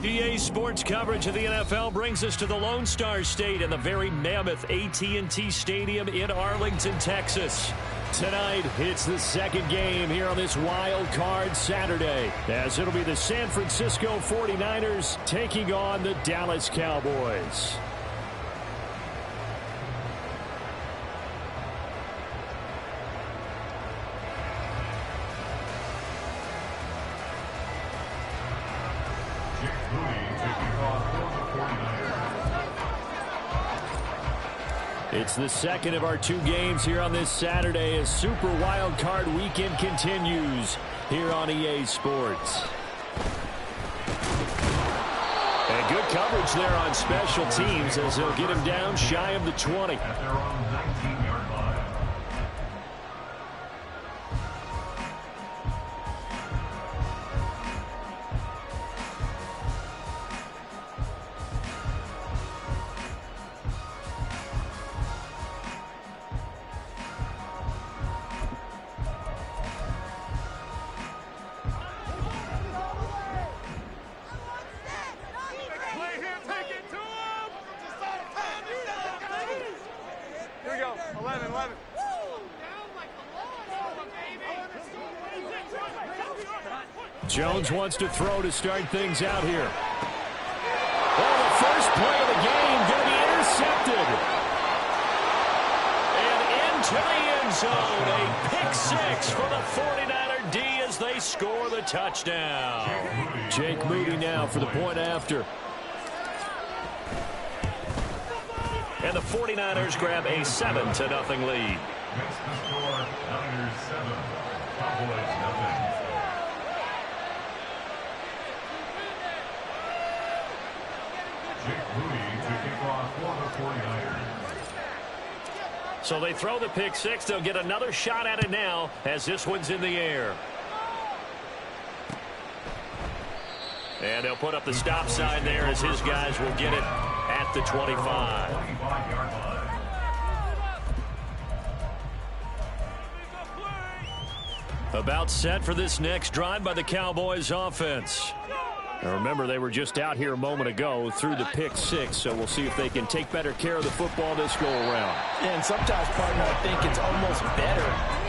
EA Sports coverage of the NFL brings us to the Lone Star State and the very mammoth AT&T Stadium in Arlington, Texas. Tonight, it's the second game here on this wild card Saturday, as it'll be the San Francisco 49ers taking on the Dallas Cowboys. It's the second of our two games here on this Saturday as Super Wild Card Weekend continues here on EA Sports. And good coverage there on special teams as they'll get him down shy of the 20. At their own 19-yard line. Jones wants to throw to start things out here. Oh, the first play of the game going to be intercepted. And into the end zone, a pick six for the 49er D as they score the touchdown. Jake Moody now for the point after. And the 49ers grab a 7-0 lead. Makes the score Niners 7, Cowboys 0. Jake Moody to kick off for the 49ers. So they throw the pick six. They'll get another shot at it now as this one's in the air. And they'll put up the stop sign there as his guys will get it at the 25. 25-yard line. About set for this next drive by the Cowboys offense. Now remember, they were just out here a moment ago through the pick six, so we'll see if they can take better care of the football this go around. And sometimes, partner, I think it's almost better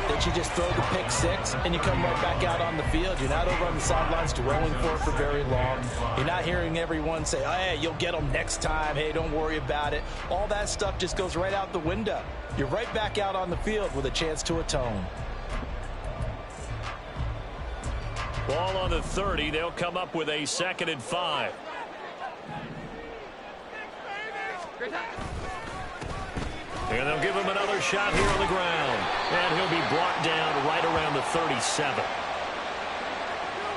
that you just throw the pick six and you come right back out on the field. You're not over on the sidelines dwelling for very long. You're not hearing everyone say, oh, hey, you'll get them next time. Hey, don't worry about it. All that stuff just goes right out the window. You're right back out on the field with a chance to atone. Ball on the 30. They'll come up with a 2nd and 5. And they'll give him another shot here on the ground. And he'll be brought down right around the 37.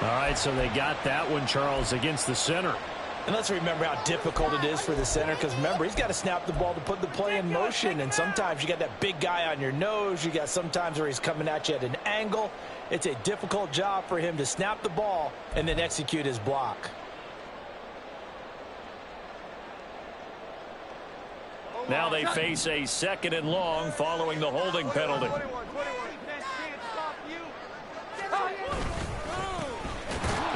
All right, so they got that one, Charles, against the center. And let's remember how difficult it is for the center, because remember, he's got to snap the ball to put the play in motion. And sometimes you got that big guy on your nose. You got sometimes where he's coming at you at an angle. It's a difficult job for him to snap the ball and then execute his block. Now they face a 2nd and long following the holding penalty.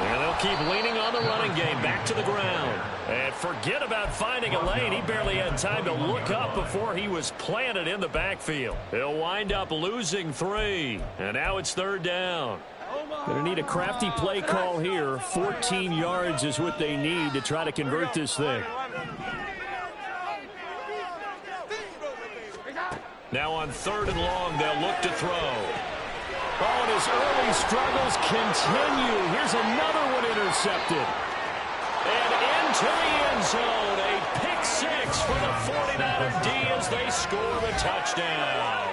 And they'll keep leaning on the running game back to the ground. And forget about finding a lane. He barely had time to look up before he was planted in the backfield. He'll wind up losing 3. And now it's 3rd down. Going to need a crafty play call here. 14 yards is what they need to try to convert this thing. Now on 3rd and long, they'll look to throw. Oh, and his early struggles continue. Here's another one intercepted. And into the end zone, a pick six for the 49er D as they score the touchdown.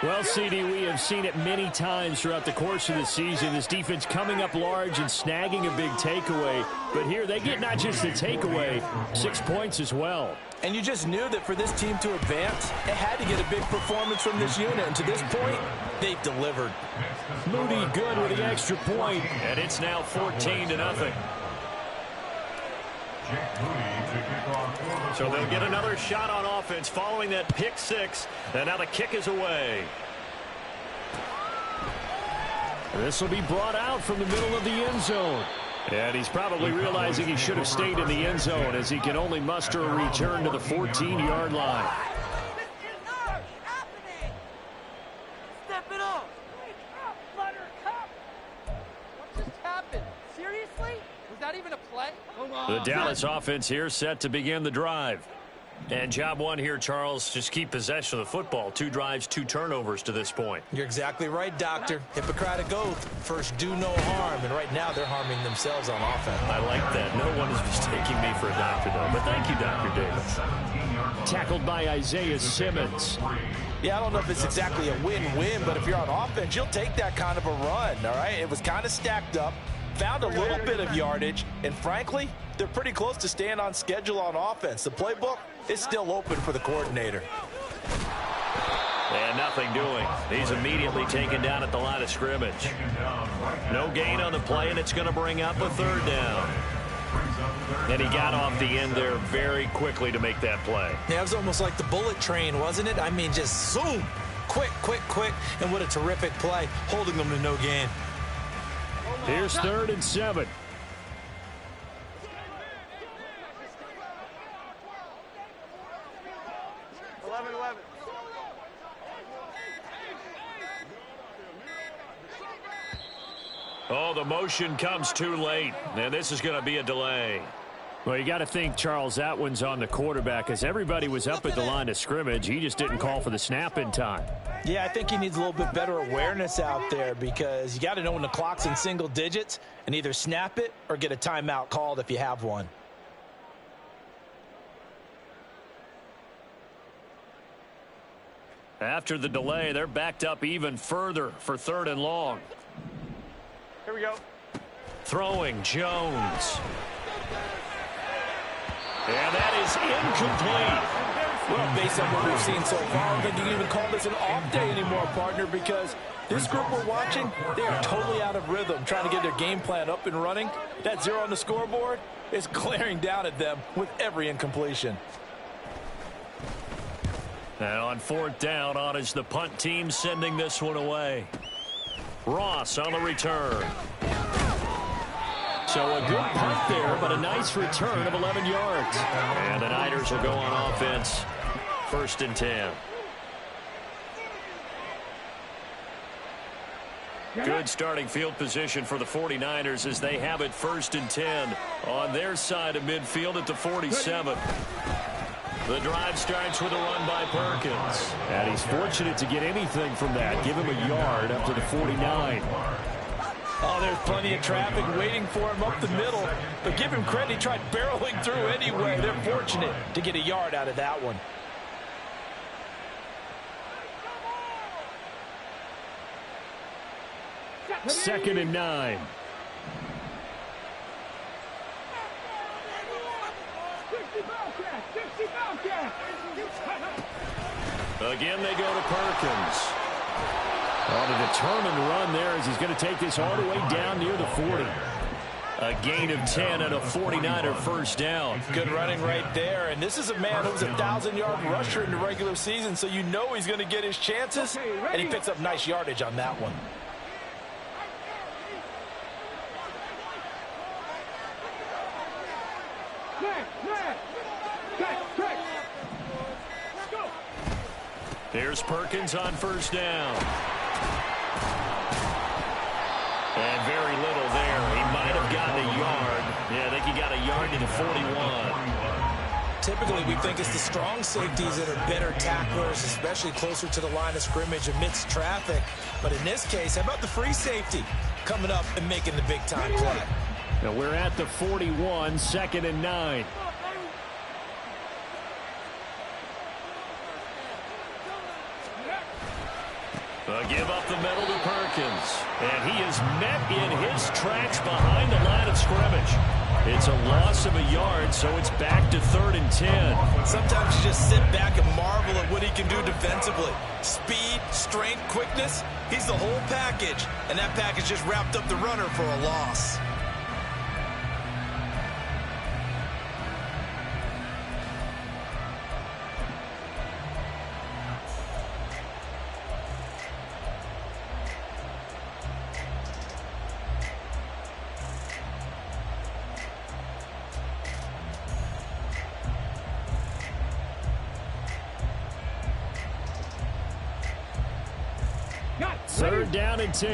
Well, CD, we have seen it many times throughout the course of the season. This defense coming up large and snagging a big takeaway. But here they get not just the takeaway, 6 points as well. And you just knew that for this team to advance, it had to get a big performance from this unit. And to this point, they've delivered. Moody good with the extra point, and it's now 14-0. So they'll get another shot on offense following that pick six. And now the kick is away. This will be brought out from the middle of the end zone. And he's probably realizing he should have stayed in the end zone as he can only muster a return to the 14-yard line. Step it up. Buttercup. What just happened? Seriously? Was that even a play? The Dallas offense here set to begin the drive. And job one here, Charles, just keep possession of the football. 2 drives, 2 turnovers to this point. You're exactly right, Doctor. Hippocratic oath. First, do no harm. And right now, they're harming themselves on offense. I like that. No one is mistaking me for a doctor, though. But thank you, Dr. Davis. Tackled by Isaiah Simmons. Yeah, I don't know if it's exactly a win-win, but if you're on offense, you'll take that kind of a run, all right? It was kind of stacked up. Found a little bit of yardage, and frankly, they're pretty close to staying on schedule on offense. The playbook is still open for the coordinator. And nothing doing. He's immediately taken down at the line of scrimmage. No gain on the play, and it's going to bring up a 3rd down. And he got off the end there very quickly to make that play. Yeah, it was almost like the bullet train, wasn't it? I mean, just zoom. Quick, quick, quick. And what a terrific play, holding them to no gain. Here's 3rd and 7. Oh, the motion comes too late, and this is going to be a delay. Well, you got to think, Charles, that one's on the quarterback as everybody was up at the line of scrimmage. He just didn't call for the snap in time. Yeah, I think he needs a little bit better awareness out there because you got to know when the clock's in single digits and either snap it or get a timeout called if you have one. After the delay, they're backed up even further for 3rd and long. Here we go. Throwing, Jones. And that is incomplete. Well, based on what we've seen so far, I don't think you can even call this an off day anymore, partner, because this group we're watching, they are totally out of rhythm, trying to get their game plan up and running. That 0 on the scoreboard is glaring down at them with every incompletion. And on 4th down, on is the punt team sending this one away. Ross on the return. So a good punt there, but a nice return of 11 yards. And the Niners will go on offense. 1st and 10. Good starting field position for the 49ers as they have it 1st and 10 on their side of midfield at the 47. The drive starts with a run by Perkins. And he's fortunate to get anything from that. Give him a yard up to the 49. Oh, there's plenty of traffic waiting for him up the middle. But give him credit, he tried barreling through anyway. They're fortunate to get a yard out of that one. Second and 9. Again, they go to Perkins. On a determined run there as he's going to take this all the way down near the 40. A gain of 10 and a 49er 1st down. Good running right there. And this is a man who was a 1,000-yard rusher in the regular season, so you know he's going to get his chances. And he picks up nice yardage on that one. Here's Perkins on 1st down. And very little there. He might have gotten a yard. Yeah, I think he got a yard to the 41. typically we think it's the strong safeties that are better tacklers, especially closer to the line of scrimmage amidst traffic. But in this case, how about the free safety coming up and making the big-time play? Now we're at the 41, 2nd and 9. Give up the middle to Perkins. And he is met in his tracks behind the line of scrimmage. It's a loss of a yard, so it's back to 3rd and 10. Sometimes you just sit back and marvel at what he can do defensively. Speed, strength, quickness, he's the whole package. And that package just wrapped up the runner for a loss. Third down and 10.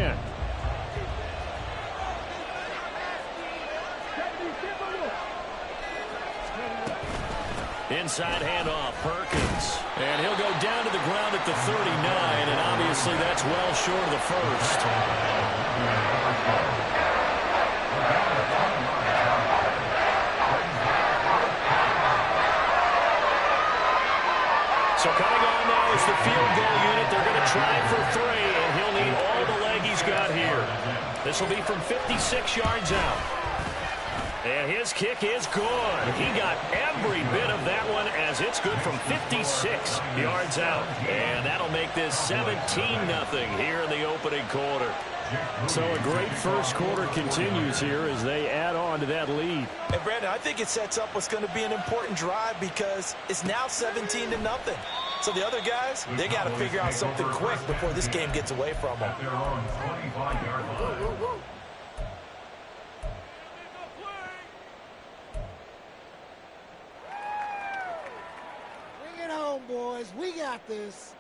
Inside handoff, Perkins. And he'll go down to the ground at the 39, and obviously that's well short of the first. So coming on now is the field goal unit. They're going to try for 3, and he'll need all the leg he's got here. This will be from 56 yards out. And his kick is good. He got every bit of that one as it's good from 56 yards out. And that'll make this 17-0 here in the opening quarter. So a great first quarter continues here as they add on to that lead. And Brandon, I think it sets up what's going to be an important drive because it's now 17-0. So the other guys, they got to figure out something quick before this game gets away from them. They're on 25-yard line. Bring it home, boys. We got this.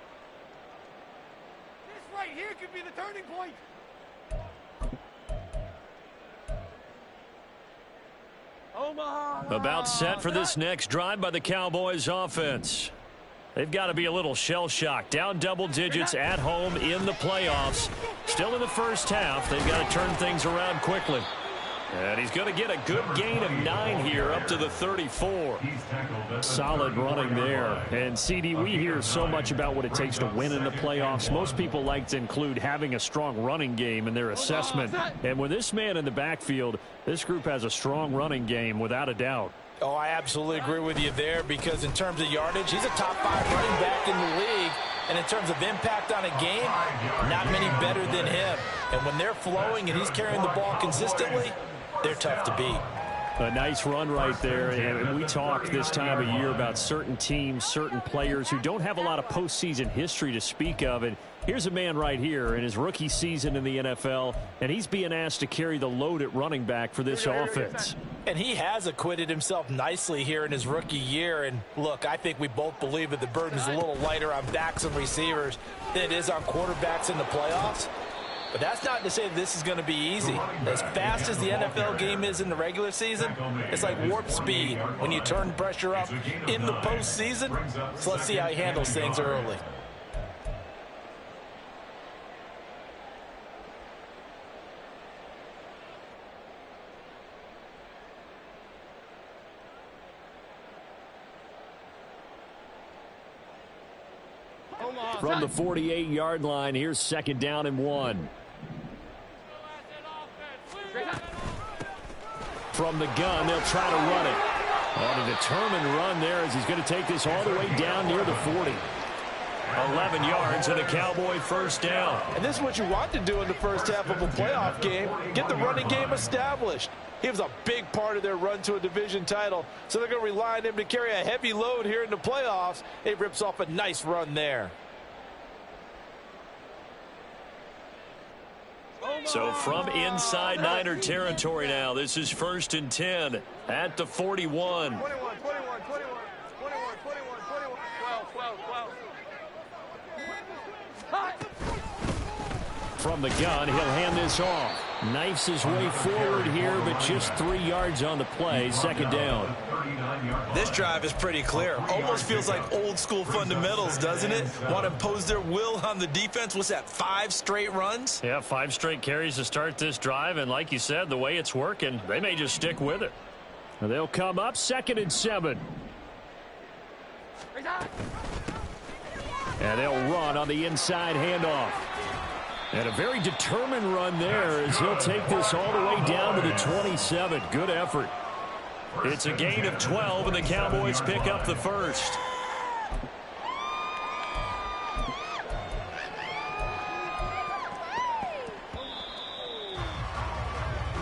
This right here could be the turning point. About set for this next drive by the Cowboys offense. They've got to be a little shell-shocked. Down double digits at home in the playoffs. Still in the first half. They've got to turn things around quickly. And he's going to get a good gain of 9 here up to the 34. Solid running there. And, CD, we hear so much about what it takes to win in the playoffs. Most people like to include having a strong running game in their assessment. And with this man in the backfield, this group has a strong running game without a doubt. Oh, I absolutely agree with you there because in terms of yardage, he's a top 5 running back in the league. And in terms of impact on a game, not many better than him. And when they're flowing and he's carrying the ball consistently, they're tough to beat. A nice run right there, and we talk this time of year about certain teams, certain players who don't have a lot of postseason history to speak of, and here's a man right here in his rookie season in the NFL, and he's being asked to carry the load at running back for this offense. And he has acquitted himself nicely here in his rookie year, and look, I think we both believe that the burden's a little lighter on backs and receivers than it is on quarterbacks in the playoffs. But that's not to say that this is going to be easy. As fast as the NFL game is in the regular season, it's like warp speed when you turn pressure up in the postseason. So let's see how he handles things early. From the 48-yard line, here's 2nd down and 1. From the gun, they'll try to run it. On a determined run there as he's going to take this all the way down near the 40. 11 yards and a Cowboy first down. And this is what you want to do in the first half of a playoff game. Get the running game established. He was a big part of their run to a division title, so they're going to rely on him to carry a heavy load here in the playoffs. He rips off a nice run there. So from inside Niner territory now, this is 1st and 10 at the 41. 12. From the gun, he'll hand this off. Knifes his way forward here, but just 3 yards on the play. 2nd down. This drive is pretty clear. Almost feels like old school fundamentals, doesn't it? Want to impose their will on the defense. What's that, 5 straight runs? Yeah, 5 straight carries to start this drive, and like you said, the way it's working, they may just stick with it. They'll come up 2nd and 7. And they'll run on the inside handoff. And a very determined run there as he'll take this all the way down to the 27. Good effort. It's a gain of 12, and the Cowboys pick up the first.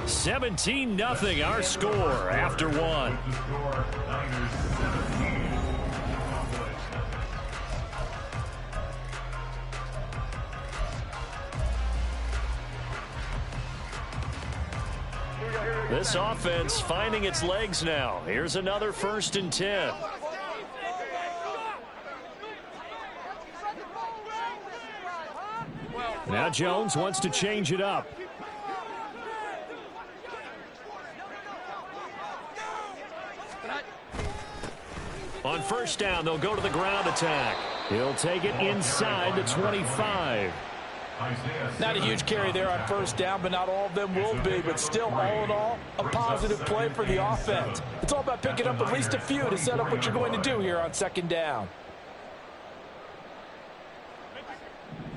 $17-0 our score after 1. This offense finding its legs now. Here's another 1st and 10. Now Jones wants to change it up. On 1st down, they'll go to the ground attack. He'll take it inside the 25. Not a huge carry there on 1st down, but not all of them will be. But still, all in all, a positive play for the offense. It's all about picking up at least a few to set up what you're going to do here on 2nd down.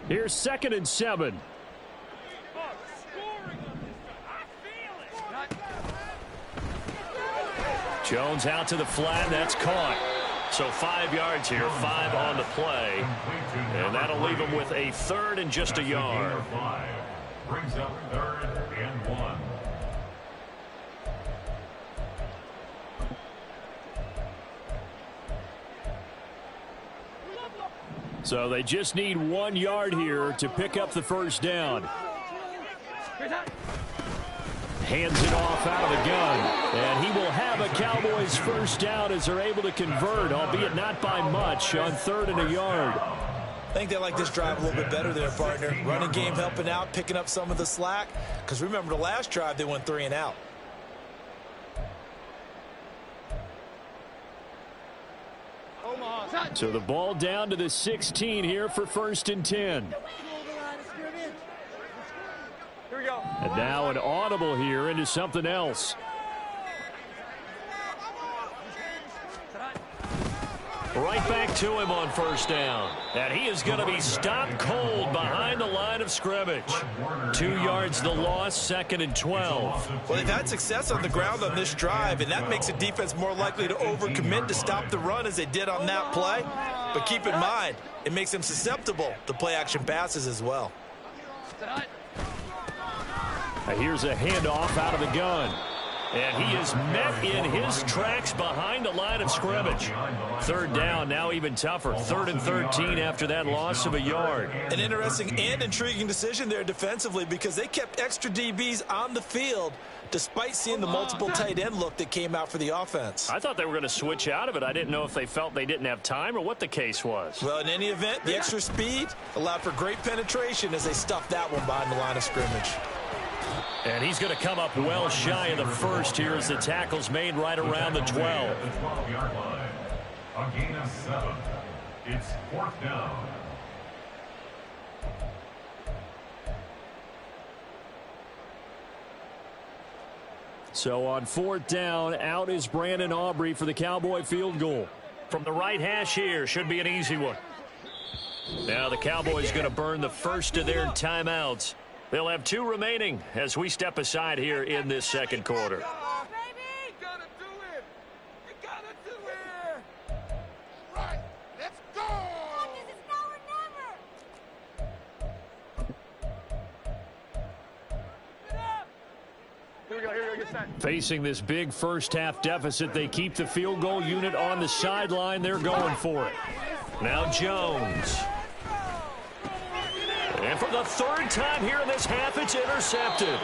Here's 2nd and 7. Jones out to the flat. That's caught. So 5 yards here, 5 on the play. And that'll leave him with a 3rd and just a yard. Brings up 3rd and 1. So they just need 1 yard here to pick up the 1st down. Hands it off out of the gun. And he will have a Cowboys 1st down as they're able to convert, albeit not by much, on 3rd and a yard. I think they like this drive a little bit better there, partner. Running game helping out, picking up some of the slack. Because remember, the last drive, they went 3 and out. So the ball down to the 16 here for 1st and 10. And now an audible here into something else. Right back to him on 1st down. And he is going to be stopped cold behind the line of scrimmage. 2 yards the loss, 2nd and 12. Well, they've had success on the ground on this drive, and that makes the defense more likely to overcommit to stop the run as they did on that play. But keep in mind, it makes them susceptible to play-action passes as well. Here's a handoff out of the gun. And he is met in his tracks behind the line of scrimmage. 3rd down, now even tougher. 3rd and 13 after that loss of a yard. An interesting and intriguing decision there defensively because they kept extra DBs on the field despite seeing the multiple tight end look that came out for the offense. I thought they were going to switch out of it. I didn't know if they felt they didn't have time or what the case was. Well, in any event, the extra speed allowed for great penetration as they stuffed that one behind the line of scrimmage. And he's going to come up well shy of the 1st here as the tackle's made right around the 12. 12-yard line. A gain of 7. It's 4th down. So on 4th down, out is Brandon Aubrey for the Cowboy field goal. From the right hash here, should be an easy one. Now the Cowboys going to burn the first of their timeouts. They'll have 2 remaining as we step aside here in this 2nd quarter. Baby! You gotta do it! You gotta do it! Right, let's go! This is now or never! Here we go, get set. Facing this big 1st half deficit, they keep the field goal unit on the sideline. They're going for it. Now Jones. And for the 3rd time here in this half, it's intercepted.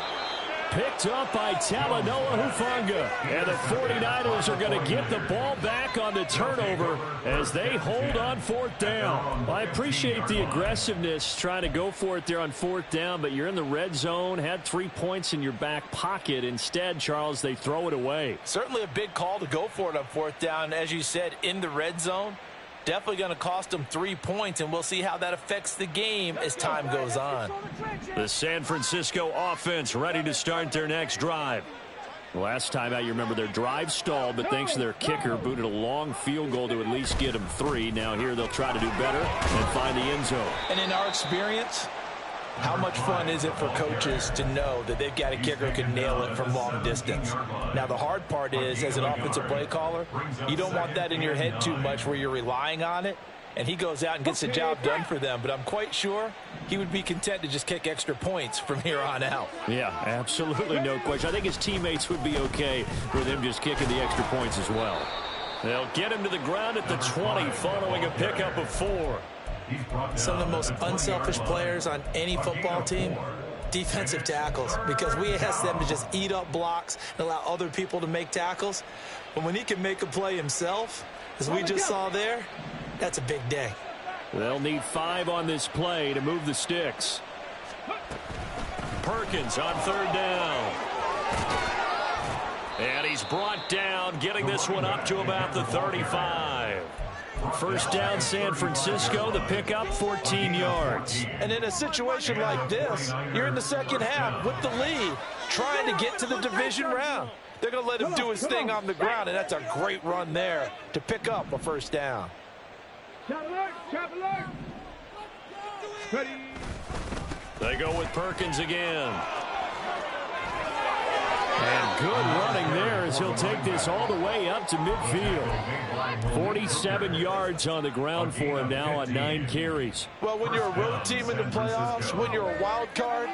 Picked up by Talanoa Hufanga. And the 49ers are going to get the ball back on the turnover as they hold on fourth down. Well, I appreciate the aggressiveness trying to go for it there on fourth down, but you're in the red zone, had 3 points in your back pocket. Instead, Charles, they throw it away. Certainly a big call to go for it on fourth down. As you said, in the red zone. Definitely going to cost them 3 points, and we'll see how that affects the game as time goes on. The San Francisco offense ready to start their next drive. Last time out, you remember their drive stalled, but thanks to their kicker, booted a long field goal to at least get them 3. Now here they'll try to do better and find the end zone. And in our experience, how much fun is it for coaches to know that they've got a kicker who can nail it from long distance? Now, the hard part is, as an offensive play caller, you don't want that in your head too much where you're relying on it, and he goes out and gets the job done for them. But I'm quite sure he would be content to just kick extra points from here on out. Yeah, absolutely, no question. I think his teammates would be okay with him just kicking the extra points as well. They'll get him to the ground at the 20 following a pickup of 4. Some of the most unselfish players on any football team, defensive tackles, because we ask them to just eat up blocks and allow other people to make tackles. But when he can make a play himself, as we just saw there, that's a big day. They'll need 5 on this play to move the sticks. Perkins on third down. And he's brought down, getting this one up to about the 35. First down, San Francisco. The pickup, 14 yards. And in a situation like this, you're in the second half with the lead, trying to get to the division round. They're going to let him do his thing on the ground, and that's a great run there to pick up a first down. They go with Perkins again. And good running there as he'll take this all the way up to midfield. 47 yards on the ground for him now on 9 carries. Well, when you're a road team in the playoffs, when you're a wild card,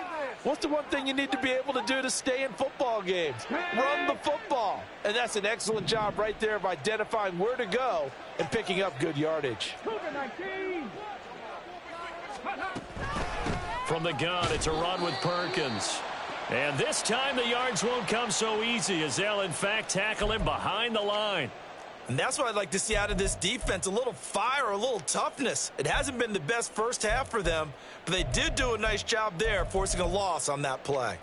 what's the one thing you need to be able to do to stay in football games? Run the football. And that's an excellent job right there of identifying where to go and picking up good yardage. From the gun, it's a run with Perkins. And this time the yards won't come so easy as they'll, in fact, tackle him behind the line. And that's what I'd like to see out of this defense, a little fire, a little toughness. It hasn't been the best first half for them, but they did do a nice job there, forcing a loss on that play.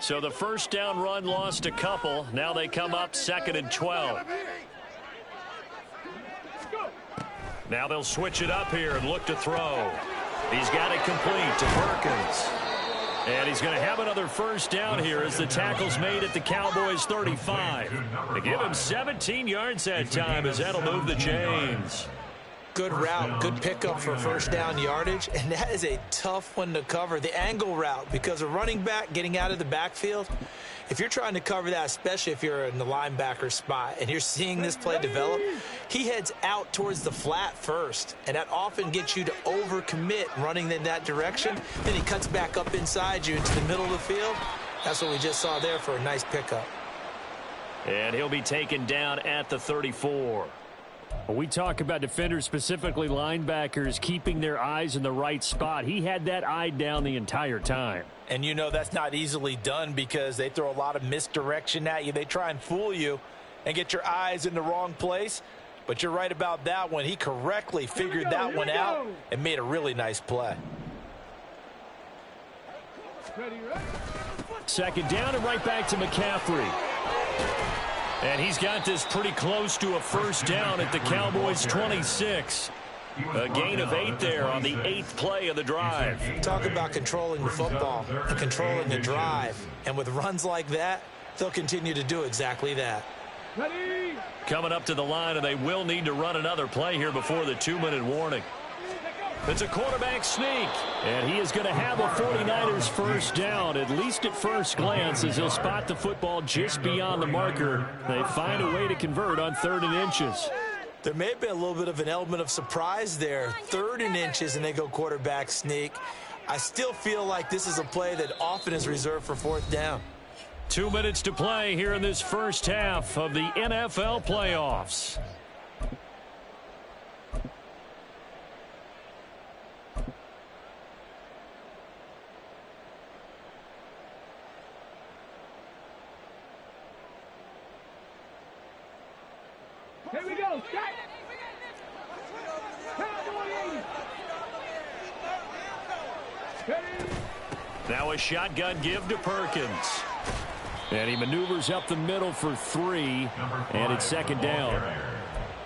So the first down run lost a couple. Now they come up 2nd and 12. Now they'll switch it up here and look to throw. He's got it complete to Perkins. And he's going to have another first down here as the tackle's made at the Cowboys 35. They give him 17 yards that time as that'll move the chains. Good route, good pickup for first down yardage, and that is a tough one to cover, the angle route, because a running back getting out of the backfield, if you're trying to cover that, especially if you're in the linebacker spot and you're seeing this play develop, he heads out towards the flat first, and that often gets you to overcommit running in that direction. Then he cuts back up inside you into the middle of the field. That's what we just saw there for a nice pickup. And he'll be taken down at the 34. Well, we talk about defenders, specifically linebackers, keeping their eyes in the right spot. He had that eye down the entire time. And you know that's not easily done because they throw a lot of misdirection at you. They try and fool you and get your eyes in the wrong place. But you're right about that one. He correctly figured that one out and made a really nice play. Second down and right back to McCaffrey. And he's got this pretty close to a first down at the Cowboys 26. A gain of 8 there on the 8th play of the drive. Talk about controlling the football and controlling the drive. And with runs like that, they'll continue to do exactly that. Coming up to the line, and they will need to run another play here before the 2-minute warning. It's a quarterback sneak, and he is going to have a 49ers first down, at least at first glance, as he'll spot the football just beyond the marker. They find a way to convert on 3rd and inches. There may have been a little bit of an element of surprise there. 3rd and inches, and they go quarterback sneak. I still feel like this is a play that often is reserved for 4th down. 2 minutes to play here in this first half of the NFL playoffs. Here we go. Now a shotgun give to Perkins. And he maneuvers up the middle for 3, and it's 2nd down.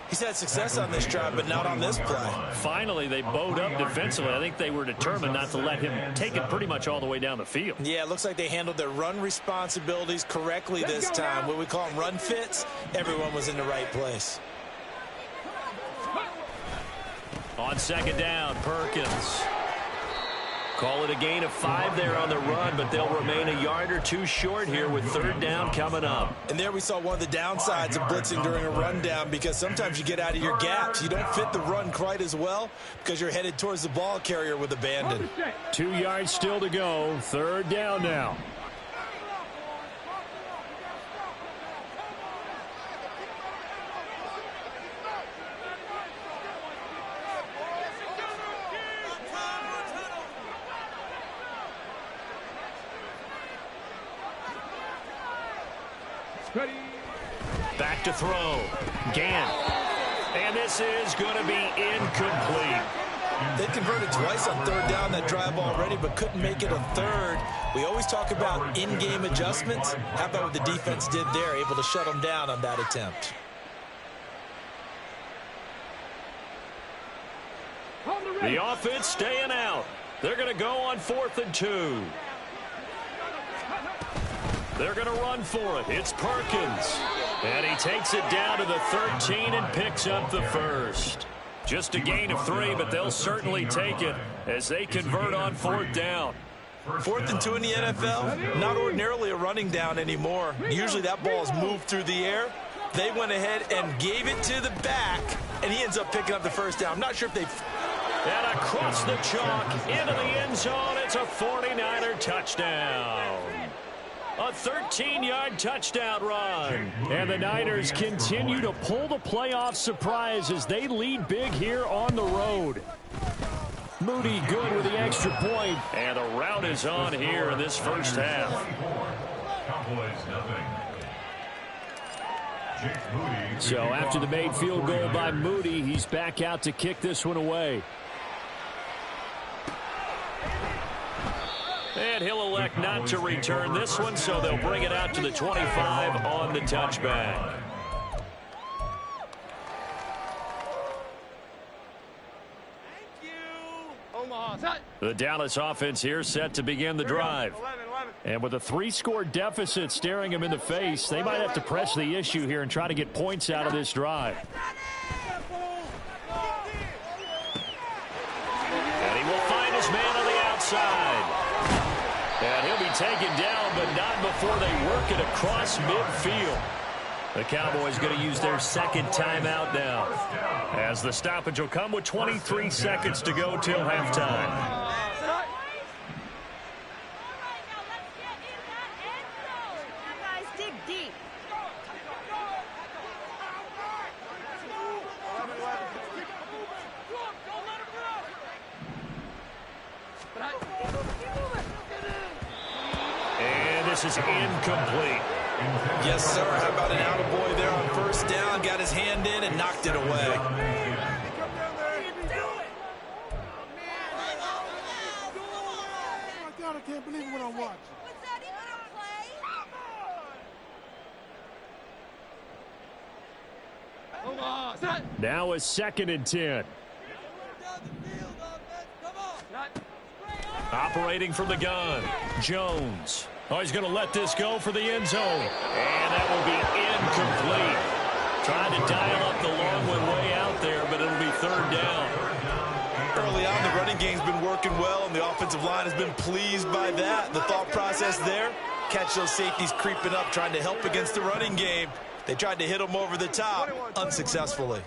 He's had success on this drive, but not on this play. Finally, they bowed up defensively. I think they were determined not to let him take it pretty much all the way down the field. Yeah, it looks like they handled their run responsibilities correctly this time. What we call them run fits, everyone was in the right place. On 2nd down, Perkins. Call it a gain of 5 there on the run, but they'll remain a yard or 2 short here with 3rd down coming up. And there we saw one of the downsides of blitzing during a rundown, because sometimes you get out of your gaps. You don't fit the run quite as well because you're headed towards the ball carrier with abandon. 2 yards still to go. 3rd down now. Back to throw. Gant. And this is going to be incomplete. They converted twice on 3rd down that drive already, but couldn't make it a 3rd. We always talk about in-game adjustments. How about what the defense did there, able to shut them down on that attempt? The offense staying out. They're going to go on 4th and 2. They're going to run for it. It's Perkins. And he takes it down to the 13 and picks up the 1st. Just a gain of 3, but they'll certainly take it as they convert on 4th down. 4th and 2 in the NFL, not ordinarily a running down anymore. Usually that ball is moved through the air. They went ahead and gave it to the back, and he ends up picking up the 1st down. I'm not sure if they... And across the chalk into the end zone, it's a 49er touchdown. A 13-yard touchdown run. And the Niners continue to pull the playoff surprise as they lead big here on the road. Moody good with the extra point. And the rout is on here in this first half. So after the made field goal by Moody, he's back out to kick this one away. And he'll elect not to return this one, so they'll bring it out to the 25 on the touchback. The Dallas offense here set to begin the drive. And with a 3-score deficit staring him in the face, they might have to press the issue here and try to get points out of this drive. And he will find his man on the outside. And he'll be taken down, but not before they work it across midfield. The Cowboys going to use their 2nd timeout now, as the stoppage will come with 23 seconds to go till halftime. This is incomplete. Yes, sir. How about an attaboy there on 1st down? Got his hand in and knocked it away. God, I can't believe what I'm watching. Was that even a play? Now a 2nd and 10. Operating from the gun, Jones. Oh, he's going to let this go for the end zone. And that will be incomplete. Trying to dial up the long one way out there, but it'll be 3rd down. Early on, the running game's been working well, and the offensive line has been pleased by that. The thought process there, catch those safeties creeping up, trying to help against the running game. They tried to hit them over the top, unsuccessfully.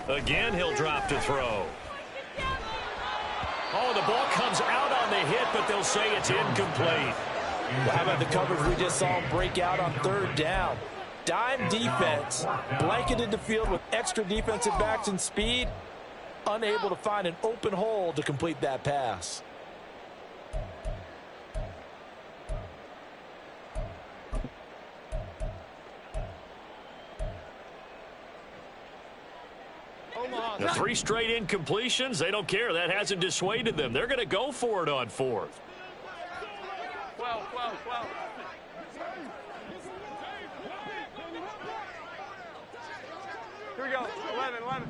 Again, he'll drop to throw. Oh, the ball comes out on the hit, but they'll say it's incomplete. Well, how about the coverage we just saw him break out on third down? Dime defense, blanketed the field with extra defensive backs and speed, unable to find an open hole to complete that pass. The 3 straight incompletions, they don't care. That hasn't dissuaded them. They're going to go for it on 4th. 12. Here we go. 11.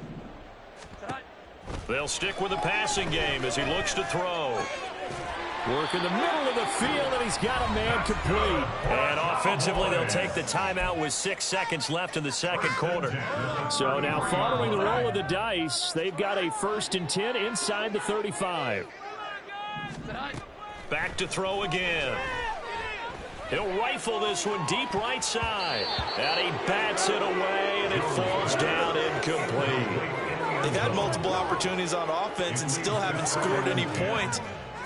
They'll stick with the passing game as he looks to throw. Work in the middle of the field, and he's got a man complete. And offensively, they'll take the timeout with 6 seconds left in the second quarter. So now following the roll of the dice, they've got a 1st and 10 inside the 35. Back to throw again. He'll rifle this one deep right side. And he bats it away, and it falls down incomplete. They've had multiple opportunities on offense and still haven't scored any points.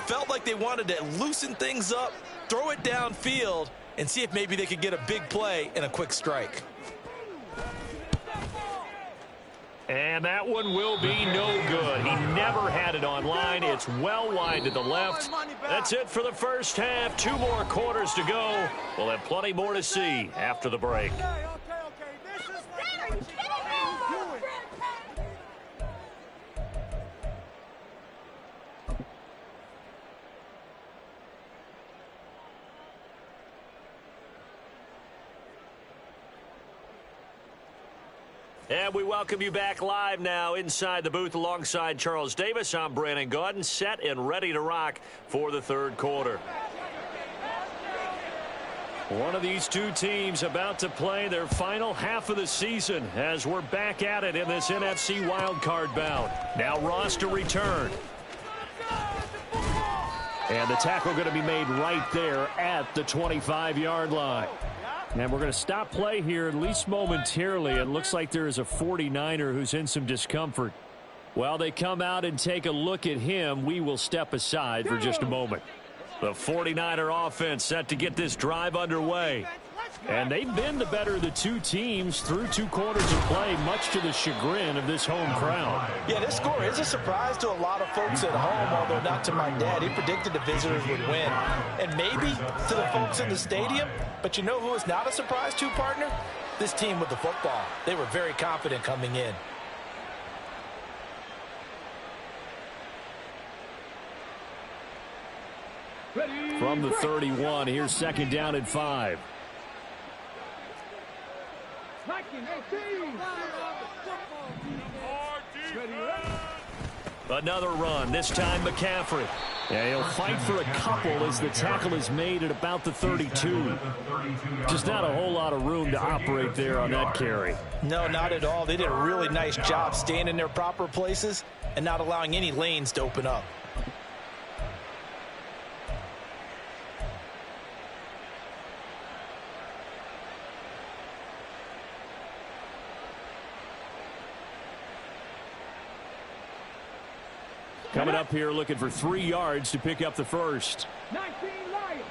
Felt like they wanted to loosen things up, throw it downfield, and see if maybe they could get a big play and a quick strike. And that one will be no good. He never had it on line. It's well wide to the left. That's it for the first half. 2 more quarters to go. We'll have plenty more to see after the break. Okay. This is what you do it. And we welcome you back live now inside the booth alongside Charles Davis. I'm Brandon Gaudin, set and ready to rock for the 3rd quarter. One of these 2 teams about to play their final half of the season as we're back at it in this NFC wildcard bout. Now Ross to return. And the tackle going to be made right there at the 25-yard line. And we're going to stop play here, at least momentarily. It looks like there is a 49er who's in some discomfort. While they come out and take a look at him, we will step aside for just a moment. The 49er offense set to get this drive underway. And they've been the better of the 2 teams through 2 quarters of play, much to the chagrin of this home crowd. Yeah, this score is a surprise to a lot of folks at home, although not to my dad. He predicted the visitors would win. And maybe to the folks in the stadium, but you know who is not a surprise to, partner? This team with the football. They were very confident coming in. From the 31, here's 2nd down and 5. Another run, this time McCaffrey. Yeah, he'll fight for a couple as the tackle is made at about the 32. Just not a whole lot of room to operate there on that carry. No, not at all. They did a really nice job staying in their proper places and not allowing any lanes to open up. Coming up here looking for 3 yards to pick up the first. 19 Lions.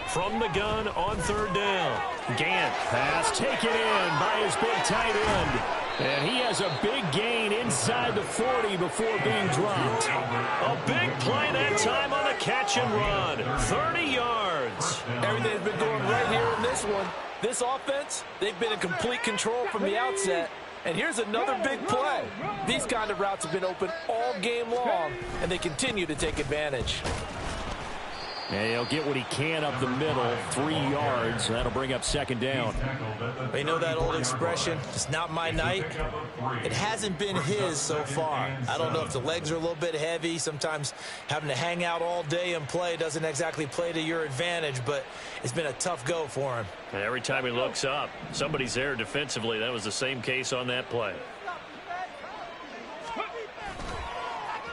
From the gun on 3rd down. Gant pass taken in by his big tight end. And he has a big gain inside the 40 before being dropped. A big play that time on a catch and run. 30 yards. Everything's been going right here in this one. This offense, they've been in complete control from the outset. And here's another big play. These kind of routes have been open all game long, and they continue to take advantage. And he'll get what he can up the middle, 3 yards. That'll bring up 2nd down. They know that old expression, it's not my night. It hasn't been his so far. I don't know if the legs are a little bit heavy. Sometimes having to hang out all day and play doesn't exactly play to your advantage, but it's been a tough go for him. And every time he looks up, somebody's there defensively. That was the same case on that play.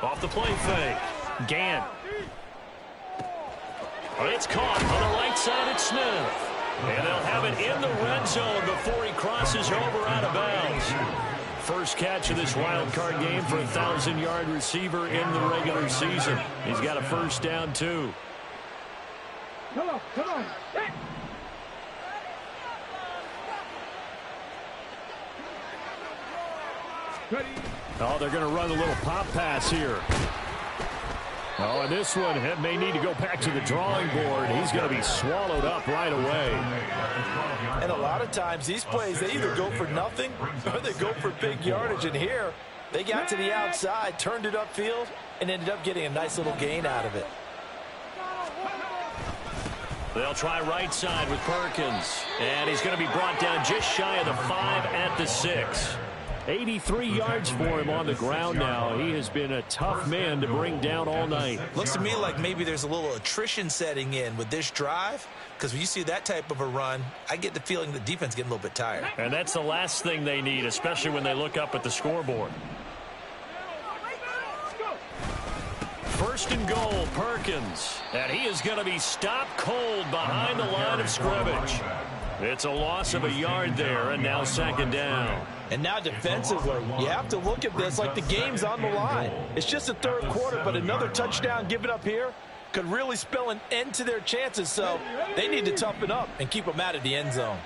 Off the play fake. Gant. It's caught on the right side at Smith. And they'll have it in the red zone before he crosses over out of bounds. First catch of this wild card game for a 1,000-yard receiver in the regular season. He's got a first down, too. Come on, come on. Hey. Ready. Oh, they're going to run a little pop pass here. Oh, and this one may need to go back to the drawing board. He's going to be swallowed up right away. And a lot of times these plays, they either go for nothing or they go for big yardage. And here, they got to the outside, turned it upfield, and ended up getting a nice little gain out of it. They'll try right side with Perkins. And he's going to be brought down just shy of the 5 at the 6. 83 yards for him on the ground now. He has been a tough man to bring down all night. Looks to me like maybe there's a little attrition setting in with this drive, because when you see that type of a run, I get the feeling the defense getting a little bit tired. And that's the last thing they need, especially when they look up at the scoreboard. First and goal, Perkins. And he is going to be stopped cold behind the line of scrimmage. It's a loss of a yard there, and now second down. And now defensively, you have to look at this like the game's on the line. It's just the third quarter, but another touchdown given up here could really spell an end to their chances. So they need to toughen up and keep them out of the end zone.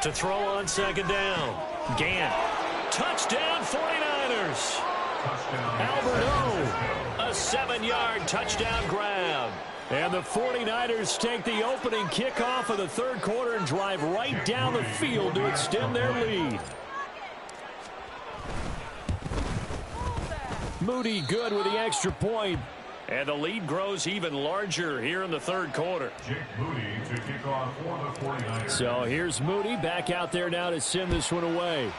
To throw on second down. Gant. Touchdown 49ers. Alberto. A 7-yard touchdown grab. And the 49ers take the opening kickoff of the third quarter and drive right down the field to extend their lead. Moody good with the extra point. And the lead grows even larger here in the third quarter. Jake Moody to kick off for the 49ers. So here's Moody back out there now to send this one away.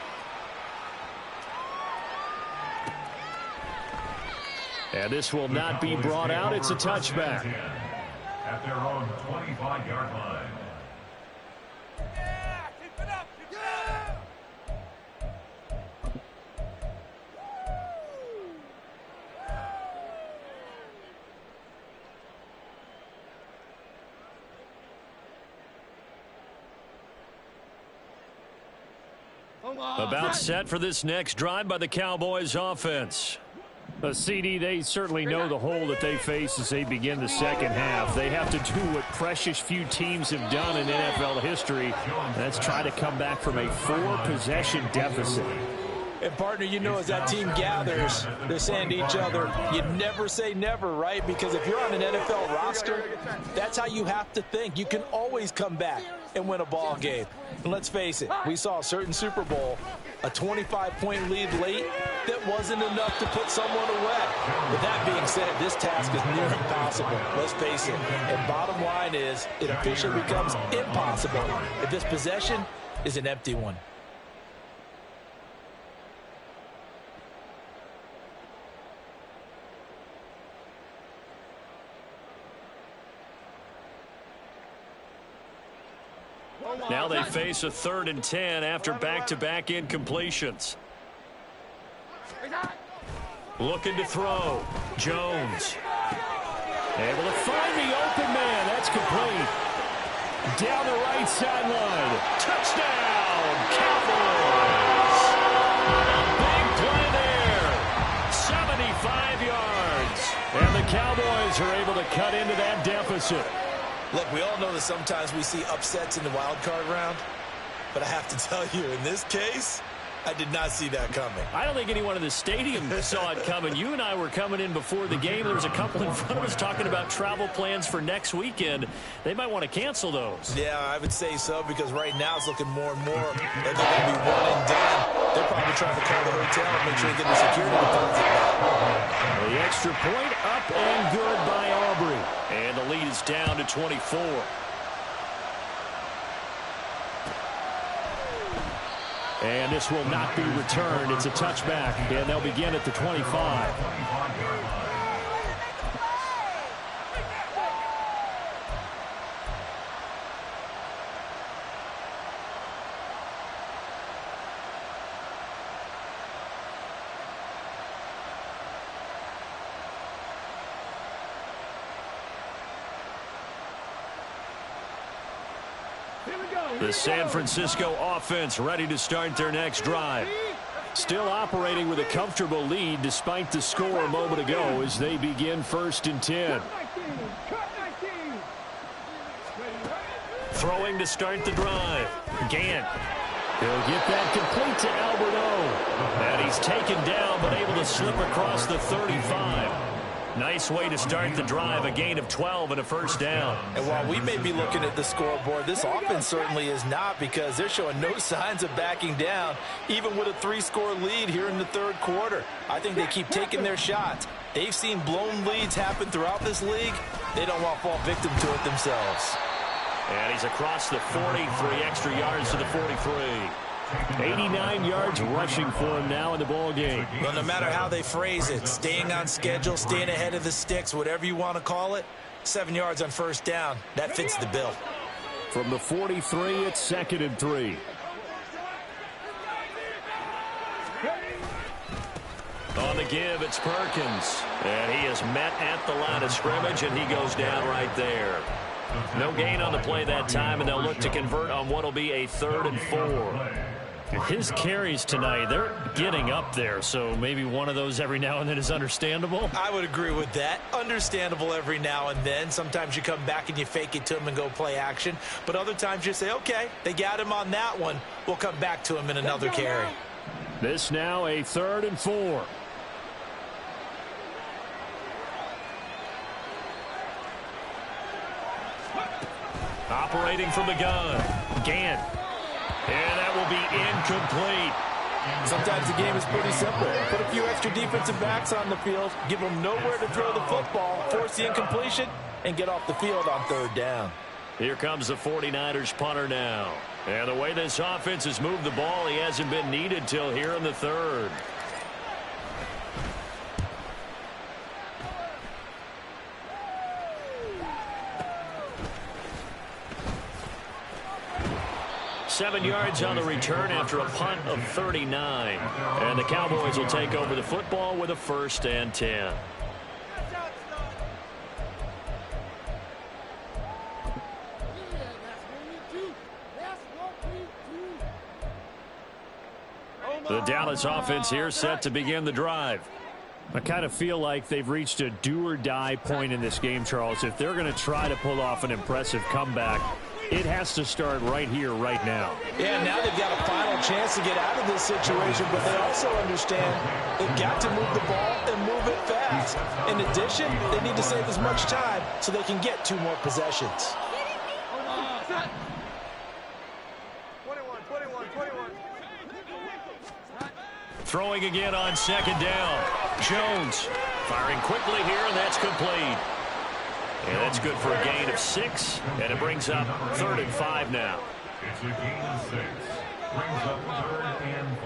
And this will not be brought out. It's a touchback. At their own 25-yard line. Yeah, keep it up, keep it up. About set for this next drive by the Cowboys offense. A CD, they certainly know the hole that they face as they begin the second half. They have to do what precious few teams have done in NFL history. That's try to come back from a 4-possession deficit. And, partner, you know, as that team gathers, they're saying to each other, you never say never, right? Because if you're on an NFL roster, that's how you have to think. You can always come back and win a ball game. And let's face it, we saw a certain Super Bowl, a 25-point lead late that wasn't enough to put someone away. But that being said, this task is near impossible. Let's face it. And bottom line is, it officially becomes impossible if this possession is an empty one. Now they face a 3rd and 10 after back-to-back incompletions. Looking to throw. Jones. Able to find the open man. That's complete. Down the right sideline. Touchdown, Cowboys. A big play there. 75 yards. And the Cowboys are able to cut into that deficit. Look, we all know that sometimes we see upsets in the wild card round, but I have to tell you, in this case, I did not see that coming. I don't think anyone in the stadium saw it coming. You and I were coming in before the game. There was a couple in front of us talking about travel plans for next weekend. They might want to cancel those. Yeah, I would say so, because right now it's looking more and more like they're going to be one and done. They're probably trying to call the hotel and make sure they get the security deposit back. The extra point up and good by Aubrey. And the lead is down to 24. And this will not be returned. It's a touchback, and they'll begin at the 25. The San Francisco offense ready to start their next drive. Still operating with a comfortable lead despite the score a moment ago as they begin 1st and 10. Throwing to start the drive. Gant. He'll get that complete to Alberto. And he's taken down but able to slip across the 35. Nice way to start the drive, a gain of 12 and a 1st down. And while we may be looking at the scoreboard, this offense certainly is not, because they're showing no signs of backing down, even with a 3-score lead here in the 3rd quarter. I think they keep taking their shots. They've seen blown leads happen throughout this league. They don't want to fall victim to it themselves. And he's across the 40, 3 extra yards to the 43. 89 yards rushing for him now in the ball game. Well, no matter how they phrase it, staying on schedule, staying ahead of the sticks, whatever you want to call it, 7 yards on 1st down. That fits the bill. From the 43, it's 2nd and 3. On the give, it's Perkins. And he is met at the line of scrimmage, and he goes down right there. No gain on the play that time, and they'll look to convert on what will be a 3rd and 4. His carries tonight, they're getting up there, so maybe one of those every now and then is understandable. I would agree with that. Understandable every now and then. Sometimes you come back and you fake it to him and go play action. But other times you say, okay, they got him on that one. We'll come back to him in another carry. This now a 3rd and 4. Operating from the gun, Gant. And that will be incomplete. Sometimes the game is pretty simple. Put a few extra defensive backs on the field, give them nowhere to throw the football, force the incompletion, and get off the field on 3rd down. Here comes the 49ers punter now. And the way this offense has moved the ball, he hasn't been needed till here in the 3rd. Seven yards on the return after a punt of 39. And the Cowboys will take over the football with a 1st and 10. The Dallas offense here set to begin the drive. I kind of feel like they've reached a do-or-die point in this game, Charles. If they're going to try to pull off an impressive comeback, it has to start right here, right now. Yeah, now they've got a final chance to get out of this situation, but they also understand they've got to move the ball and move it fast. In addition, they need to save as much time so they can get 2 more possessions. 21. Throwing again on 2nd down. Jones firing quickly here, and that's complete. And that's good for a gain of 6, and it brings up 3rd and 5 now. It's a gain of 6. Brings up 3rd and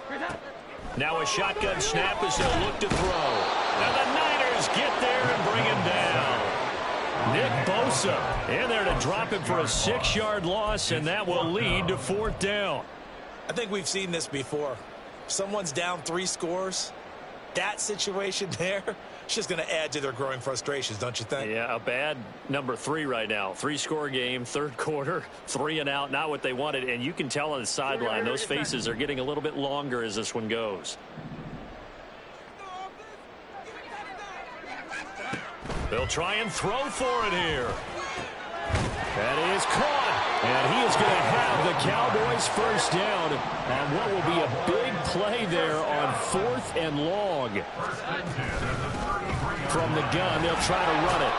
5. Now a shotgun snap as they'll look to throw. And the Niners get there and bring him down. Nick Bosa in there to drop him for a 6-yard loss, and that will lead to 4th down. I think we've seen this before. Someone's down 3 scores. That situation there, it's just going to add to their growing frustrations, don't you think? Yeah, a bad number 3 right now. 3-score game, 3rd quarter, 3 and out, not what they wanted. And you can tell on the sideline, those faces are getting a little bit longer as this one goes. They'll try and throw for it here. That is caught. And he is going to have the Cowboys 1st down on what will be a big play there on 4th and long. From the gun, they'll try to run it.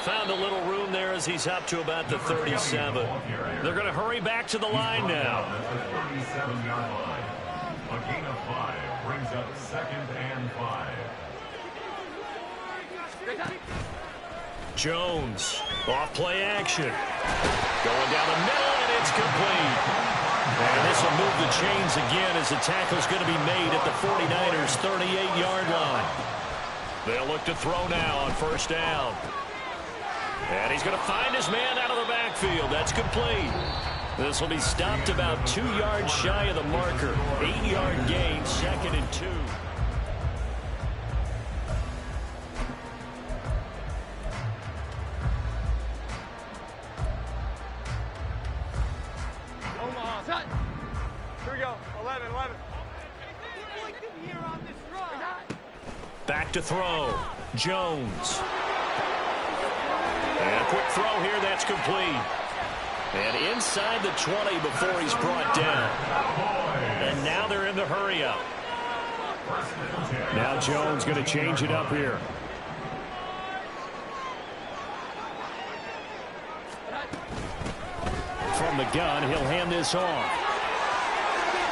Found a little room there as he's up to about the 37. They're going to hurry back to the line now. The 37-yard line. A gain of 5 brings up 2nd and 5. Jones, off play action. Going down the middle, and it's complete. And this will move the chains again as the tackle's going to be made at the 49ers' 38-yard line. They'll look to throw now on 1st down. And he's going to find his man out of the backfield. That's complete. This will be stopped about 2 yards shy of the marker. 8-yard gain, 2nd and 2. Set. Here we go. 11. Here on this run. Back to throw. Jones. And a quick throw here. That's complete. And inside the 20 before he's brought down. And now they're in the hurry-up. Now Jones going to change it up here. From the gun, he'll hand this off.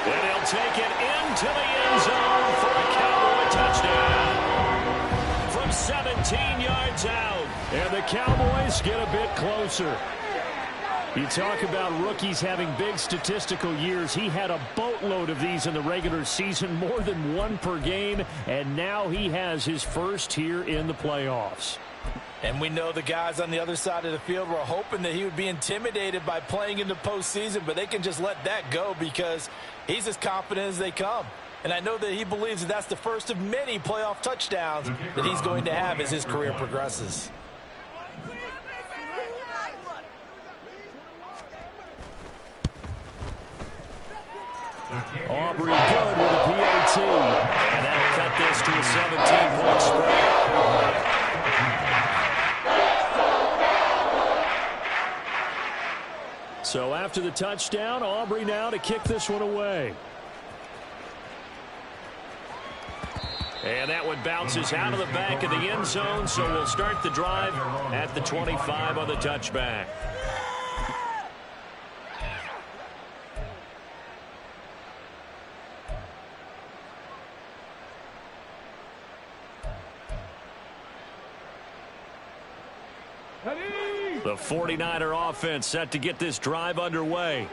And he'll take it into the end zone for a Cowboy touchdown. From 17 yards out. And the Cowboys get a bit closer. You talk about rookies having big statistical years. He had a boatload of these in the regular season, more than one per game, and now he has his first here in the playoffs. And we know the guys on the other side of the field were hoping that he would be intimidated by playing in the postseason, but they can just let that go because he's as confident as they come. And I know that he believes that that's the first of many playoff touchdowns that he's going to have as his career progresses. Aubrey good with a PAT. And that'll cut this to a 17-point spread. So after the touchdown, Aubrey now to kick this one away. And that one bounces out of the back of the end zone, so we'll start the drive at the 25 on the touchback. The 49er offense set to get this drive underway.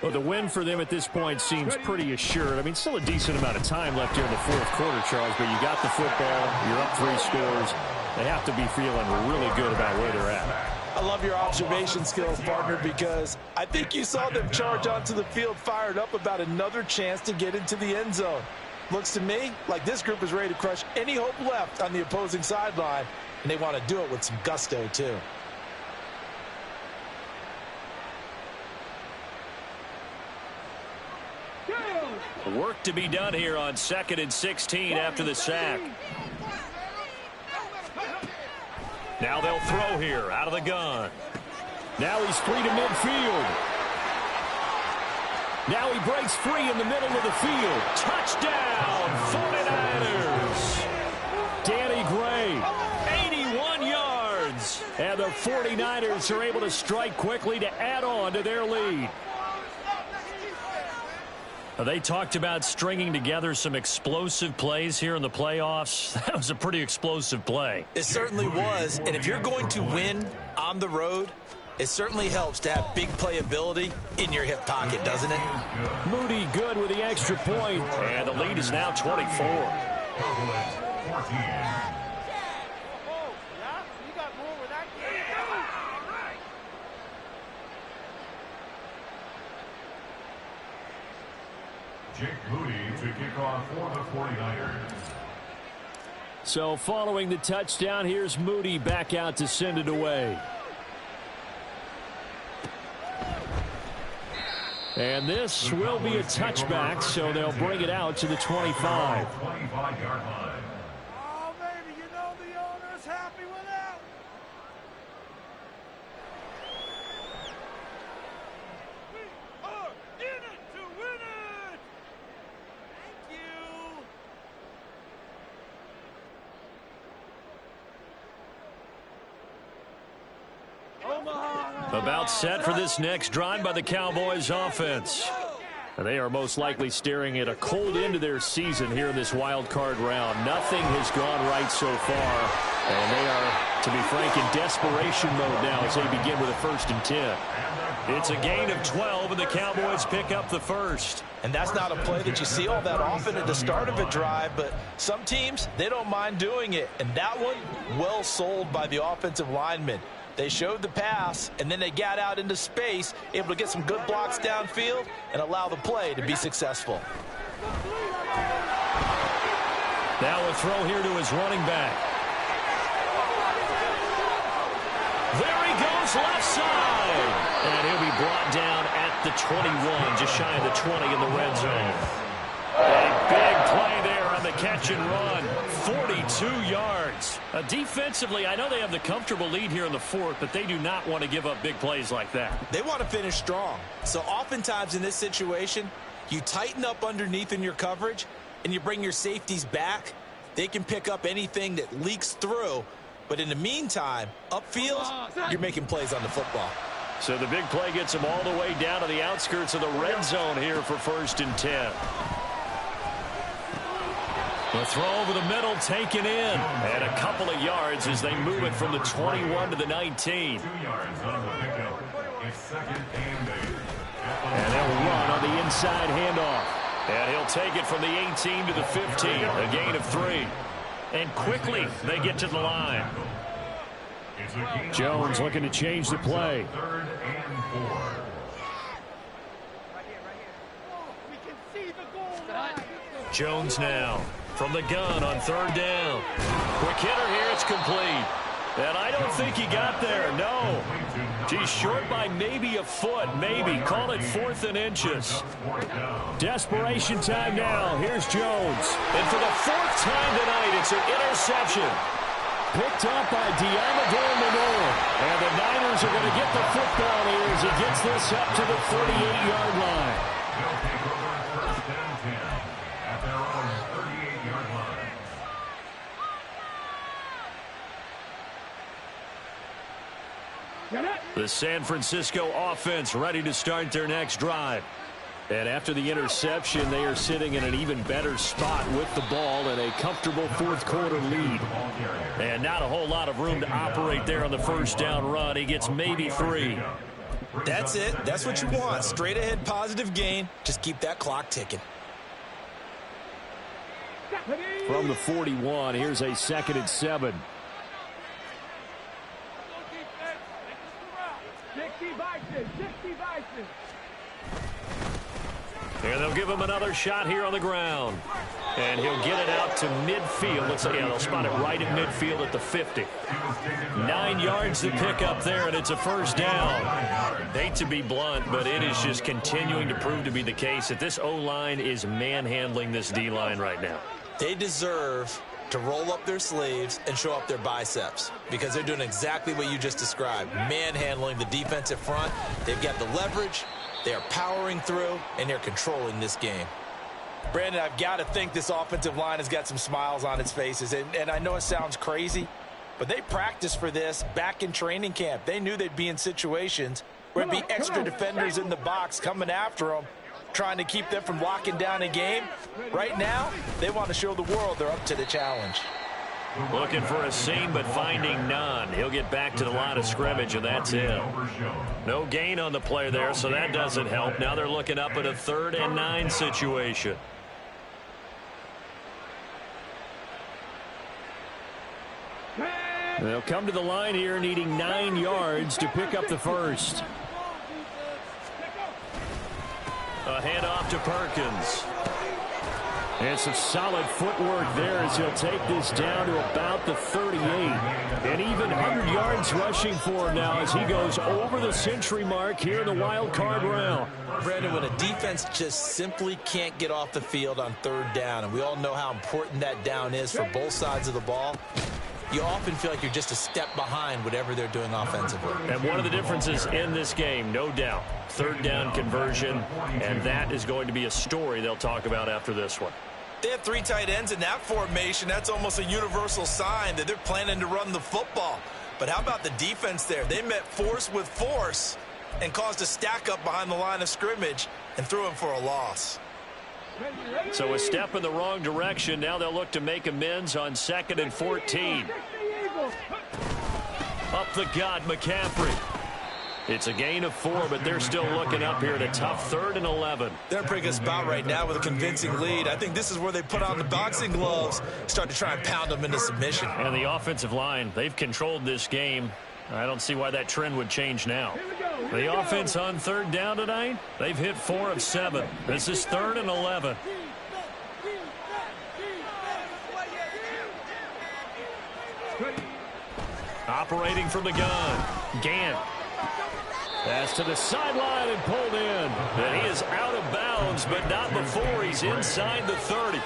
Well, the win for them at this point seems pretty assured. I mean, still a decent amount of time left here in the fourth quarter, Charles, but you got the football, you're up 3 scores. They have to be feeling really good about where they're at. I love your observation skills, partner, because I think you saw them charge onto the field fired up about another chance to get into the end zone. Looks to me like this group is ready to crush any hope left on the opposing sideline, and they want to do it with some gusto, too. Work to be done here on 2nd and 16 after the sack. Now they'll throw here out of the gun. Now he's free to midfield. Now he breaks free in the middle of the field. Touchdown, 49ers. Danny Gray, 81 yards. And the 49ers are able to strike quickly to add on to their lead. They talked about stringing together some explosive plays here in the playoffs. That was a pretty explosive play. It certainly was. And if you're going to win on the road, it certainly helps to have big playability in your hip pocket, doesn't it? Moody good with the extra point. And the lead is now 24. Jake Moody to kick off for the 49ers. So following the touchdown, here's Moody back out to send it away. And this will be a touchback, so they'll bring it out to the 25. 25-yard line. Oh, baby, you know the owner's happy with that. We are in it to win it. Thank you. About set for this next drive by the Cowboys offense. They are most likely staring at a cold end to their season here in this wild card round. Nothing has gone right so far, and they are, to be frank, in desperation mode now as they begin with a 1st and 10. It's a gain of 12, and the Cowboys pick up the first. And that's not a play that you see all that often at the start of a drive, but some teams, they don't mind doing it. And that one, well sold by the offensive lineman. They showed the pass, and then they got out into space, able to get some good blocks downfield and allow the play to be successful. Now a throw here to his running back. There he goes left side. And he'll be brought down at the 21, just shy of the 20 in the red zone. A big play there on the catch and run. 42 yards. Defensively, I know they have the comfortable lead here in the fourth, but they do not want to give up big plays like that. They want to finish strong. So oftentimes in this situation, you tighten up underneath in your coverage, and you bring your safeties back. They can pick up anything that leaks through. But in the meantime, upfield, you're making plays on the football. So the big play gets them all the way down to the outskirts of the red zone here for 1st and 10. The throw over the middle taken in. And a couple of yards as they move it from the 21 to the 19. 2 yards on the pickup. It's 2nd and 8. And they'll run on the inside handoff. And he'll take it from the 18 to the 15. A gain of 3. And quickly they get to the line. Jones looking to change the play. 3rd and 4. We can see the goal line. Jones now from the gun on 3rd down. Quick hitter here, it's complete. And I don't think he got there, no. He's short by maybe a foot, maybe. Call it 4th and inches. Desperation time now. Here's Jones. And for the 4th time tonight, it's an interception. Picked up by Diamador Manor. And the Niners are going to get the football here as he gets this up to the 38-yard line. They'll take over 1st and 10 at their own 38-yard line. The San Francisco offense ready to start their next drive. And after the interception, they are sitting in an even better spot with the ball and a comfortable 4th quarter lead. And not a whole lot of room to operate there on the 1st down run. He gets maybe 3. That's it. That's what you want. Straight ahead positive gain. Just keep that clock ticking. From the 41, here's a 2nd and 7. And they'll give him another shot here on the ground. And he'll get it out to midfield. Let's say, yeah, they'll spot it right at midfield at the 50. 9 yards to pick up there, and it's a 1st down. Hate to be blunt, but it is just continuing to prove to be the case that this O-line is manhandling this D-line right now. They deserve to roll up their sleeves and show up their biceps because they're doing exactly what you just described, manhandling the defensive front. They've got the leverage. They are powering through, and they're controlling this game. Brandon, I've got to think this offensive line has got some smiles on its faces. And I know it sounds crazy, but they practiced for this back in training camp. They knew they'd be in situations where it'd be extra defenders in the box coming after them, trying to keep them from locking down a game. Right now, they want to show the world they're up to the challenge. Looking for a seam, but finding none. He'll get back to the line of scrimmage, and that's it. No gain on the play there, so that doesn't help. Now they're looking up at a 3rd and 9 situation. They'll come to the line here needing 9 yards to pick up the 1st. A handoff to Perkins. And some solid footwork there as he'll take this down to about the 38. And even 100 yards rushing for him now as he goes over the century mark here in the wild card round. Brandon, when a defense just simply can't get off the field on 3rd down, and we all know how important that down is for both sides of the ball, you often feel like you're just a step behind whatever they're doing offensively. And one of the differences in this game, no doubt, 3rd down conversion, and that is going to be a story they'll talk about after this one. They have 3 tight ends in that formation. That's almost a universal sign that they're planning to run the football. But how about the defense there? They met force with force and caused a stack up behind the line of scrimmage and threw him for a loss. So a step in the wrong direction. Now they'll look to make amends on 2nd and 14. Up the gut, McCaffrey. It's a gain of 4, but they're still looking up here at a tough 3rd and 11. They're in a pretty good spot right now with a convincing lead. I think this is where they put on the boxing gloves, start to try and pound them into submission. And the offensive line, they've controlled this game. I don't see why that trend would change now. The offense on 3rd down tonight, they've hit 4 of 7. This is 3rd and 11. Operating from the gun, Gant. Pass to the sideline and pulled in. And he is out of bounds, but not before he's inside the 30.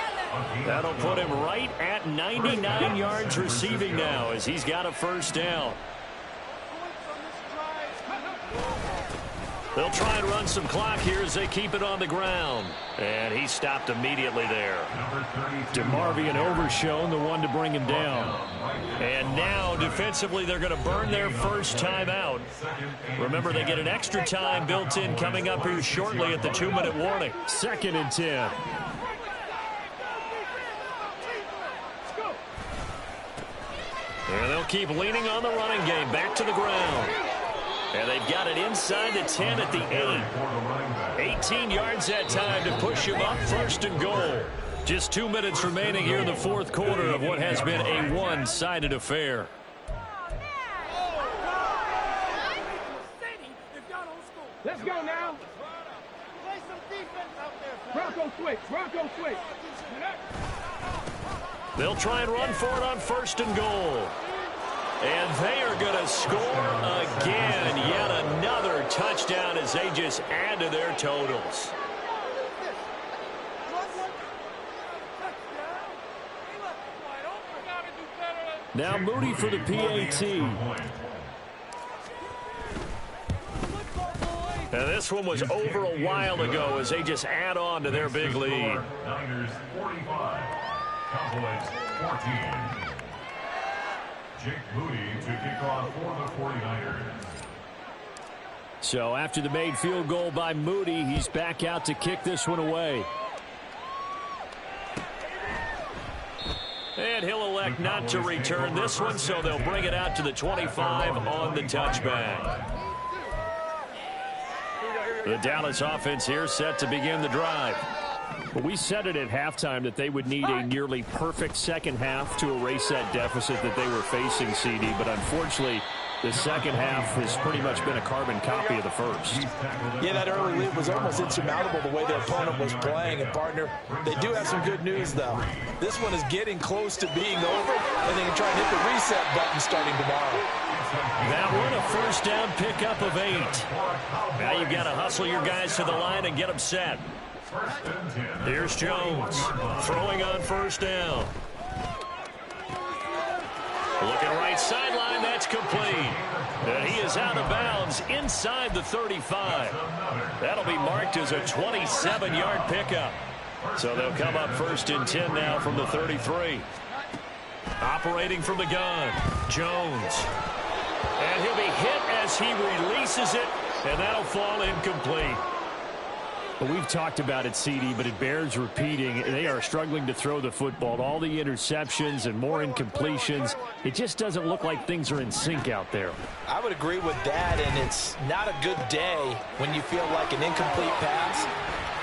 That'll put him right at 99 yards receiving now as he's got a first down. They'll try and run some clock here as they keep it on the ground. And he stopped immediately there. DeMarvion Overshown, the one to bring him down. And now, defensively, they're going to burn their first time out. Remember, they get an extra time built in coming up here shortly at the 2-minute warning. 2nd and 10. And they'll keep leaning on the running game. Back to the ground. And they've got it inside the 10 at the 8. 18 yards that time to push him up 1st and goal. Just 2 minutes remaining here in the 4th quarter of what has been a one-sided affair. Let's go now. Play some defense out there. Bronco switch. Bronco switch. They'll try and run for it on 1st and goal. And they are going to score again. Yet another touchdown as they just add to their totals. Now Moody for the PAT. And this one was over a while ago as they just add on to their big lead. Niners 45, Cowboys 14. Jake Moody to kick off for the 49ers. So after the made field goal by Moody, he's back out to kick this one away. And he'll elect not to return this one, so they'll bring it out to the 25 on the touchback. The Dallas offense here set to begin the drive. Well, we said it at halftime that they would need a nearly perfect second half to erase that deficit that they were facing, CD. But unfortunately, the second half has pretty much been a carbon copy of the first. Yeah, that early lead was almost insurmountable the way their opponent was playing. And, partner, they do have some good news, though. This one is getting close to being over, and they can try and hit the reset button starting tomorrow. That one, a first down pickup of 8. Now you've got to hustle your guys to the line and get them set. Here's Jones throwing on first down. Looking right sideline, that's complete. And he is out of bounds inside the 35. That'll be marked as a 27-yard pickup. So they'll come up 1st and 10 now from the 33. Operating from the gun, Jones. And he'll be hit as he releases it, and that'll fall incomplete. Well, we've talked about it, CD, but it bears repeating. They are struggling to throw the football. All the interceptions and more incompletions. It just doesn't look like things are in sync out there. I would agree with that, and it's not a good day when you feel like an incomplete pass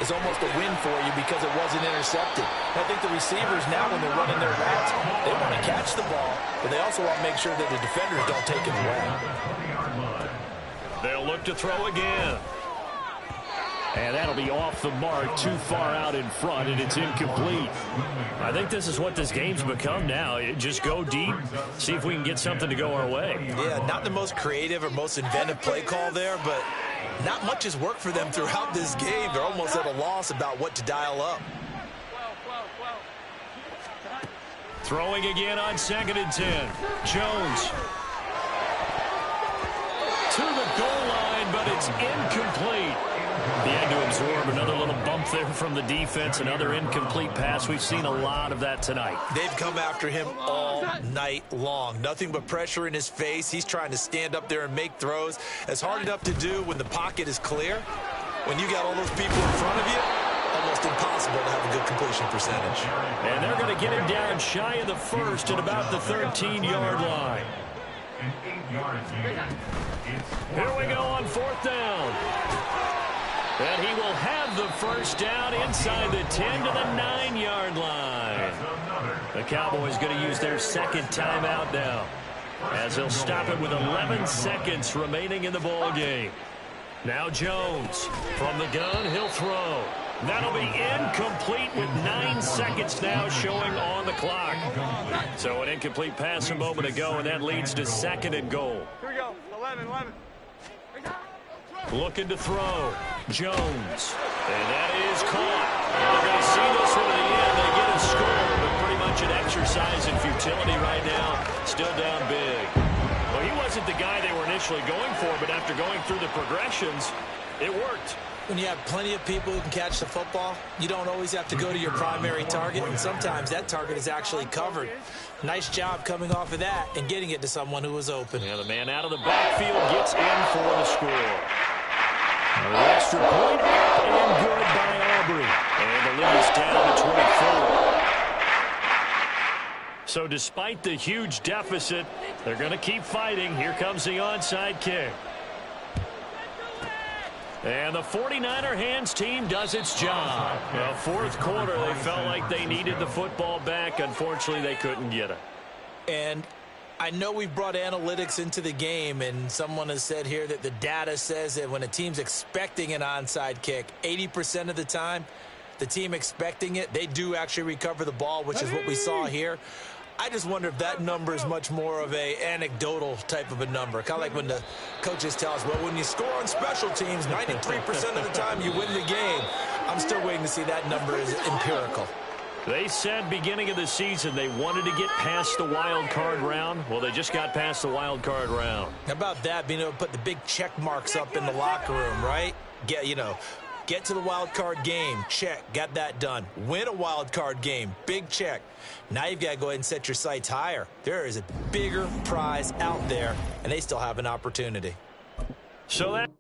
is almost a win for you because it wasn't intercepted. I think the receivers now, when they're running their routes, they want to catch the ball, but they also want to make sure that the defenders don't take it away. They'll look to throw again. And that'll be off the mark, too far out in front, and it's incomplete. I think this is what this game's become now. Just go deep, see if we can get something to go our way. Yeah, not the most creative or most inventive play call there, but not much has worked for them throughout this game. They're almost at a loss about what to dial up. Throwing again on 2nd and 10. Jones to the goal line, but it's incomplete. He had to absorb another little bump there from the defense, another incomplete pass. We've seen a lot of that tonight. They've come after him all night long. Nothing but pressure in his face. He's trying to stand up there and make throws. It's hard enough to do when the pocket is clear. When you got all those people in front of you, almost impossible to have a good completion percentage. And they're going to get him down shy of the first at about the 13-yard line. Here we go on 4th down. And he will have the first down inside the 10 to the 9-yard line. The Cowboys going to use their 2nd timeout now, as they'll stop it with 11 seconds remaining in the ball game. Now Jones from the gun, he'll throw. That'll be incomplete with 9 seconds now showing on the clock. So an incomplete pass a moment ago, and that leads to 2nd and goal. Here we go. 11. Looking to throw. Jones. And that is caught. They're going to see this one to the end. They get a score, but pretty much an exercise in futility right now. Still down big. Well, he wasn't the guy they were initially going for, but after going through the progressions, it worked. When you have plenty of people who can catch the football, you don't always have to go to your primary target, and sometimes that target is actually covered. Nice job coming off of that and getting it to someone who was open. Yeah, the man out of the backfield gets in for the score. The extra point up and good by Aubrey. And the lead is down to 24. So despite the huge deficit, they're going to keep fighting. Here comes the onside kick. And the 49er hands team does its job. The fourth quarter, they felt like they needed the football back. Unfortunately, they couldn't get it. And I know we've brought analytics into the game, and someone has said here that the data says that when a team's expecting an onside kick, 80% of the time, the team expecting it, they do actually recover the ball, which is what we saw here. I just wonder if that number is much more of a anecdotal type of a number. Kind of like when the coaches tell us, well, when you score on special teams, 93% of the time you win the game. I'm still waiting to see that number is empirical. They said beginning of the season they wanted to get past the wild card round. Well, they just got past the wild card round. How about that, being able to put the big check marks up in the locker room, right? Get to the wild card game, check, got that done. Win a wild card game, big check. Now you've got to go ahead and set your sights higher. There is a bigger prize out there, and they still have an opportunity. So that